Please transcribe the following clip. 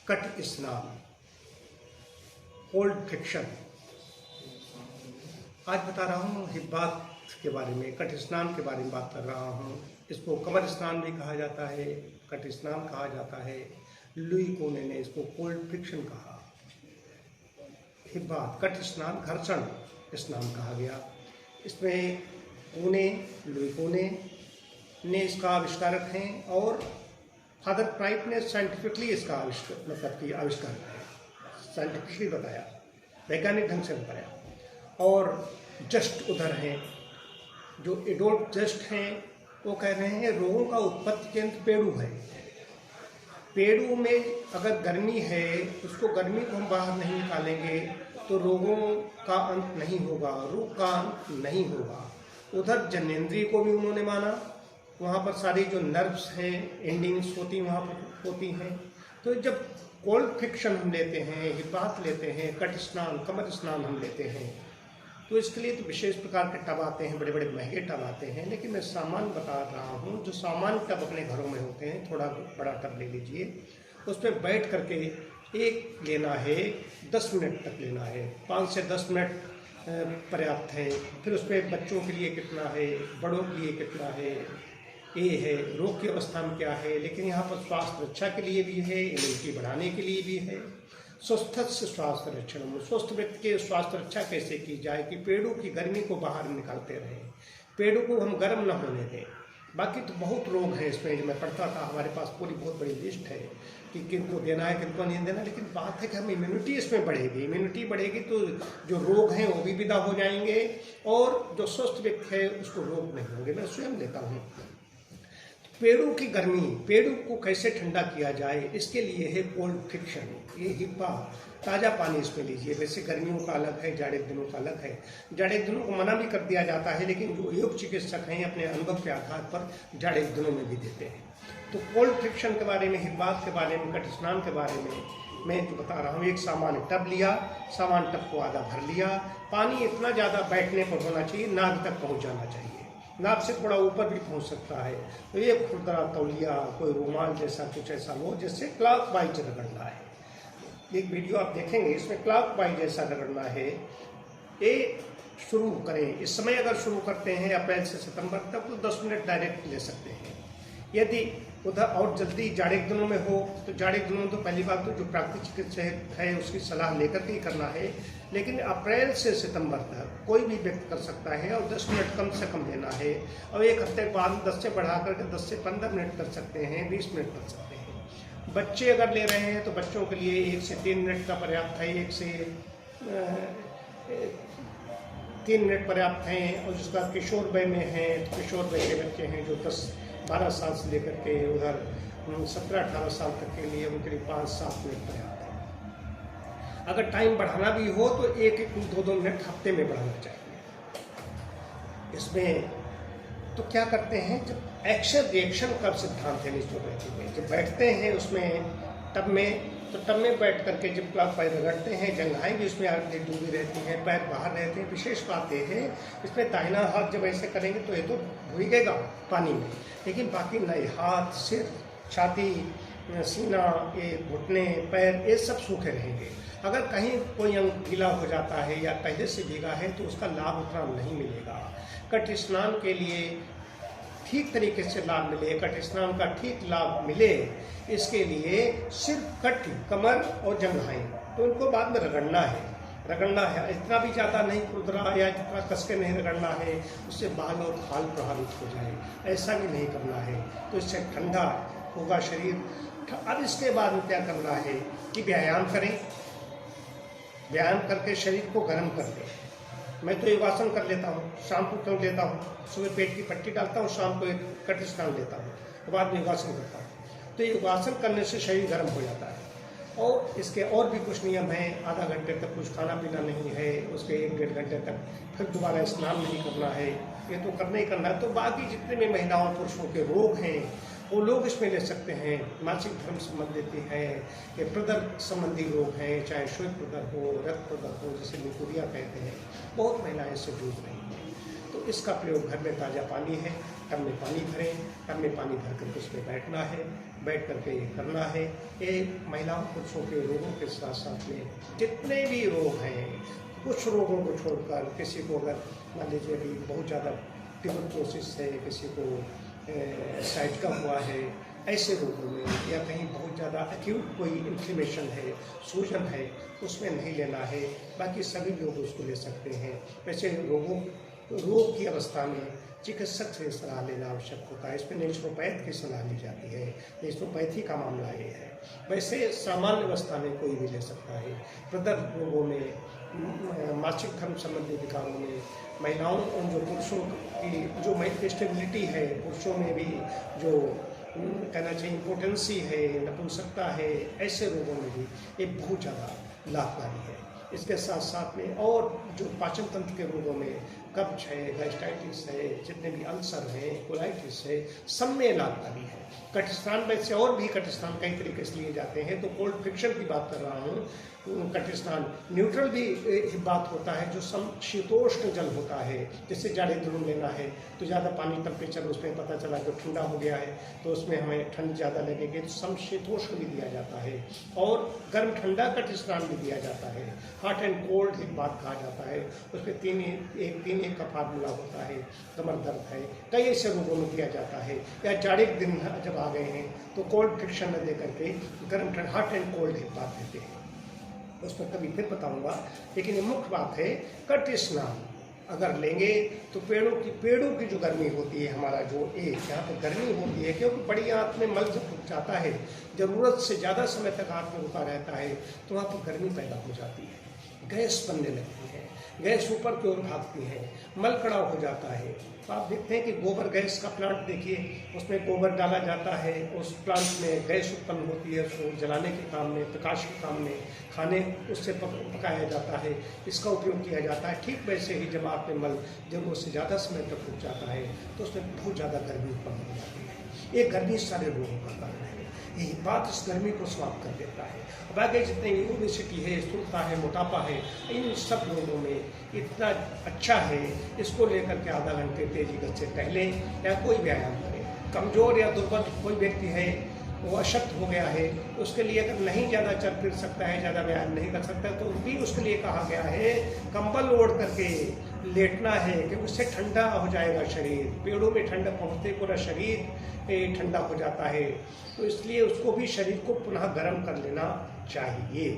Cut स्नान, cold friction. आज बता रहा हूँ हिब्बात के बारे में, कट स्नान के बारे में बात कर रहा हूँ। इसको कमर स्नान भी कहा जाता है, कट स्नान कहा जाता है। लुई कोने ने इसको कोल्ड फ्रिक्शन कहा। हिब्बात, कट स्नान, घर्षण स्नान कहा गया। इसमें कोने, लुई कोने ने इसका आविष्कारक हैं और फादर प्राइट ने साइंटिफिकली इसका आविष्कार है, साइंटिफिकली बताया, वैज्ञानिक ढंग से बताया। और जस्ट उधर हैं जो एडोल्फ जस्ट हैं, वो कह रहे हैं रोगों का उत्पत्ति केंद्र पेड़ू है। पेड़ू में अगर गर्मी है, उसको गर्मी को हम बाहर नहीं निकालेंगे तो रोगों का अंत नहीं होगा, रोग का अंत नहीं होगा। उधर जनेंद्रिय को भी उन्होंने माना, वहाँ पर सारी जो नर्व्स हैं, एंडिंग्स होती वहाँ पर होती हैं। तो जब कोल्ड फ्रिक्शन हम लेते हैं, हिब्बात लेते हैं, कट स्नान, कमर स्नान हम लेते हैं, तो इसके लिए तो विशेष प्रकार के टब आते हैं, बड़े बड़े महंगे टब आते हैं। लेकिन मैं सामान्य बता रहा हूँ, जो सामान्य टब अपने घरों में होते हैं, थोड़ा बड़ा टब ले लीजिए, उस पर बैठ करके एक लेना है, 10 मिनट तक लेना है, 5 से 10 मिनट पर्याप्त है। फिर उस पर बच्चों के लिए कितना है, बड़ों के लिए कितना है, ये है रोग की अवस्था में क्या है। लेकिन यहाँ पर स्वास्थ्य रक्षा के लिए भी है, इम्यूनिटी बढ़ाने के लिए भी है। स्वस्थ स्वास्थ्य रक्षण, स्वस्थ व्यक्ति के स्वास्थ्य रक्षा कैसे की जाए कि पेड़ों की गर्मी को बाहर निकालते रहें, पेड़ों को हम गर्म न होने दें। बाकी तो बहुत रोग हैं इसमें, जो मैं पढ़ता था, हमारे पास पूरी बहुत बड़ी लिस्ट है कि किनको देना है, किनको नहीं देना। लेकिन बात है कि हम इम्यूनिटी इसमें बढ़ेगी, इम्यूनिटी बढ़ेगी तो जो रोग हैं वो भी विदा हो जाएंगे और जो स्वस्थ व्यक्ति है उसको रोग नहीं होंगे। मैं स्वयं लेता हूँ। पेड़ों की गर्मी, पेड़ों को कैसे ठंडा किया जाए, इसके लिए है कोल्ड फ्रिक्शन। ये हिब्बा, ताज़ा पानी इसमें लीजिए। वैसे गर्मियों का अलग है, जाड़े दिनों का अलग है। जाड़े दिनों को मना भी कर दिया जाता है, लेकिन जो योग चिकित्सक हैं अपने अनुभव के आधार पर जाड़े दिनों में भी देते हैं। तो कोल्ड फ्रिक्शन के बारे में, हिब्बात के बारे में, कट स्नान के बारे में मैं जो बता रहा हूँ, एक सामान्य टब लिया, सामान्य टब को आधा भर लिया। पानी इतना ज़्यादा बैठने पर होना चाहिए, नाक तक पहुँच जाना चाहिए, नाक से थोड़ा ऊपर भी पहुंच सकता है। तो ये खुरदरा तौलिया, कोई रुमाल जैसा कुछ ऐसा लो जिससे क्लॉक वाइज रगड़ना है। एक वीडियो आप देखेंगे, इसमें क्लॉक वाइज जैसा रगड़ना है। ये शुरू करें, इस समय अगर शुरू करते हैं अप्रैल से सितंबर तक तो 10 मिनट डायरेक्ट ले सकते हैं। यदि उधर और जल्दी जाड़े दिनों में हो तो जाड़े दिनों में तो पहली बात तो जो प्राकृतिक चिकित्सक है उसकी सलाह लेकर के ही करना है। लेकिन अप्रैल से सितंबर तक कोई भी व्यक्ति कर सकता है और 10 मिनट कम से कम लेना है। और एक हफ्ते के बाद 10 से बढ़ा करके 10 से 15 मिनट कर सकते हैं, 20 मिनट कर सकते हैं। बच्चे अगर ले रहे हैं तो बच्चों के लिए 1 से 3 मिनट का पर्याप्त है, 1 से 3 मिनट पर्याप्त हैं। और जिसका किशोर वय में है, तो किशोर वय के बच्चे हैं जो 10-12 साल से लेकर के उधर 17-18 साल तक के लिए, उनके लिए 5-7 मिनट पर्याप्त है। अगर टाइम बढ़ाना भी हो तो 1-1, 2-2 मिनट हफ्ते में बढ़ाना चाहिए। इसमें तो क्या करते हैं, जब एक्शन रिएक्शन का सिद्धांत है नेचुरोपैथी में, जब बैठते हैं उसमें टब में, तो टब में बैठ करके जब क्लॉक वाइज रगड़ते हैं, जंघाएं भी उसमें आगे डूबी रहती हैं, पैर बाहर रहते हैं। विशेष बात यह है, इसमें दाहिना हाथ जब ऐसे करेंगे तो ये तो भीगेगा पानी में, लेकिन बाकी नए हाथ, सिर, छाती, सीना, ये घुटने, पैर, ये सब सूखे रहेंगे। अगर कहीं कोई अंग गीला हो जाता है या पहले से भीगा है तो उसका लाभ उतना नहीं मिलेगा। कट स्नान के लिए ठीक तरीके से लाभ मिले, कट स्नान का ठीक लाभ मिले, इसके लिए सिर्फ कट, कमर और जंघाएं, तो उनको बाद में रगड़ना है। इतना भी ज़्यादा नहीं खुरदरा या इतना कस के नहीं रगड़ना है, उससे बाल और खाल प्रभावित हो जाए, ऐसा भी नहीं करना है। तो इससे ठंडा होगा शरीर। अब इसके बाद में क्या करना है कि व्यायाम करें, व्यायाम करके शरीर को गर्म कर दें। मैं तो योगासन कर लेता हूँ, शाम को क्यों लेता हूँ, सुबह पेट की पट्टी डालता हूँ, शाम को एक कट स्नान लेता हूँ, बाद में योगासन करता हूँ। तो योगासन करने से शरीर गर्म हो जाता है। और इसके और भी कुछ नियम हैं। आधा घंटे तक कुछ खाना पीना नहीं है, उसके 1-1.5 घंटे तक फिर दोबारा स्नान नहीं करना है, ये तो करना ही करना है। तो बाकी जितने भी महिलाओं पुरुषों के रोग हैं वो लोग इसमें ले सकते हैं। मासिक धर्म संबंधित है, ये प्रदर संबंधी रोग हैं, चाहे श्वेत प्रदर हो, रक्त प्रदर हो, जिसे लिकोरिया कहते हैं, बहुत महिलाएं इससे जूझ रही हैं। तो इसका प्रयोग घर में ताज़ा पानी है, टब में पानी भरें, टब में पानी भर करके उसमें बैठना है, बैठ करके ये करना है। ये महिलाओं पुरुषों के रोगों के साथ साथ में जितने भी रोग हैं, कुछ रोगों को छोड़कर किसी को अगर मान लीजिए अभी बहुत ज़्यादा ट्यूबरकुलोसिस है, किसी को साइटिका हुआ है, ऐसे रोगों में या कहीं बहुत ज़्यादा एक्यूट कोई इन्फ्लेमेशन है, सूजन है, उसमें नहीं लेना है। बाकी सभी लोग उसको ले सकते हैं। वैसे रोग की अवस्था में चिकित्सक से सलाह लेना आवश्यक होता है। इसमें नेचुरोपैथ की सलाह ली जाती है। नेचुरोपैथी का मामला ये है। वैसे सामान्य अवस्था में कोई भी ले सकता है। प्रदर्भ रोगों में, मासिक धर्म संबंधी विकारों में, महिलाओं और जो पुरुषों की जो स्टेबिलिटी है, पुरुषों में भी जो कहना चाहिए इम्पोर्टेंसी है, नपुंसकता है, ऐसे रोगों में भी ये बहुत ज़्यादा लाभकारी है। इसके साथ साथ में और जो पाचन तंत्र के रोगों में कब्ज है, गैस्ट्राइटिस है, जितने भी अल्सर है, कोलाइटिस है, सब में लाभकारी है। कटिस्थान में से और भी कटिस्थान कई तरीके से लिए जाते हैं, तो कोल्ड फ्रिक्शन की बात कर रहा हूँ। कटिस्थान न्यूट्रल भी बात होता है, जो समशीतोष्ण जल होता है। जैसे जाड़े दिनों लेना है तो ज़्यादा पानी टेम्परेचर उसमें पता चला जो ठंडा हो गया है तो उसमें हमें ठंड ज़्यादा लगेगी, तो समशीतोष्ण भी दिया जाता है। और गर्म ठंडा कटिस्थान भी दिया जाता है। हॉट एंड कोल्ड एक बात कहा जाता है। उसमें तीन एक का फार्मूला होता है। कमर दर्द है, कई ऐसे रोगों में दिया जाता है। या जाड़े के दिन जब आ गए हैं तो कोल्ड फ्रिक्शन न दे करके गर्म ठंड हॉट एंड कोल्ड एक बात देते हैं। उस पर कभी फिर बताऊंगा। लेकिन ये मुख्य बात है, कट स्नान अगर लेंगे तो पेड़ों की जो गर्मी होती है, हमारा जो यहाँ पर गर्मी होती है, क्योंकि बड़ी आंत में मल जब रुक जाता है, ज़रूरत से ज़्यादा समय तक आंत में रुका रहता है, तो वहाँ पर गर्मी पैदा हो जाती है, गैस बनने लगती है, गैस ऊपर की ओर भागती है, मल कड़ाव हो जाता है। तो आप देखते हैं कि गोबर गैस का प्लांट देखिए, उसमें गोबर डाला जाता है, उस प्लांट में गैस उत्पन्न होती है, उसको जलाने के काम में, प्रकाश के काम में, खाने उससे पकाया जाता है, इसका उपयोग किया जाता है। ठीक वैसे ही जब आप में मल जरूरत से ज़्यादा समय तक रुक जाता है तो उसमें बहुत ज़्यादा गर्मी उत्पन्न हो जाती है। ये गर्मी सारे रोगों का कारण है। यही बात इस गर्मी को समाप्त कर देता है। अब आगे जितने ओबेसिटी है, स्थूलता है, मोटापा है, इन सब लोगों में इतना अच्छा है। इसको लेकर के आधा घंटे तेजी गति से टहलें या कोई व्यायाम करें। कमजोर या दुर्बल कोई व्यक्ति है, वो अशक्त हो गया है, उसके लिए अगर नहीं ज़्यादा चल फिर सकता है, ज़्यादा व्यायाम नहीं कर सकता, तो भी उसके लिए कहा गया है कंबल ओढ़ करके लेटना है, कि उससे ठंडा हो जाएगा शरीर। पेड़ों में ठंडक पहुँचते पूरा शरीर ठंडा हो जाता है, तो इसलिए उसको भी शरीर को पुनः गर्म कर लेना चाहिए।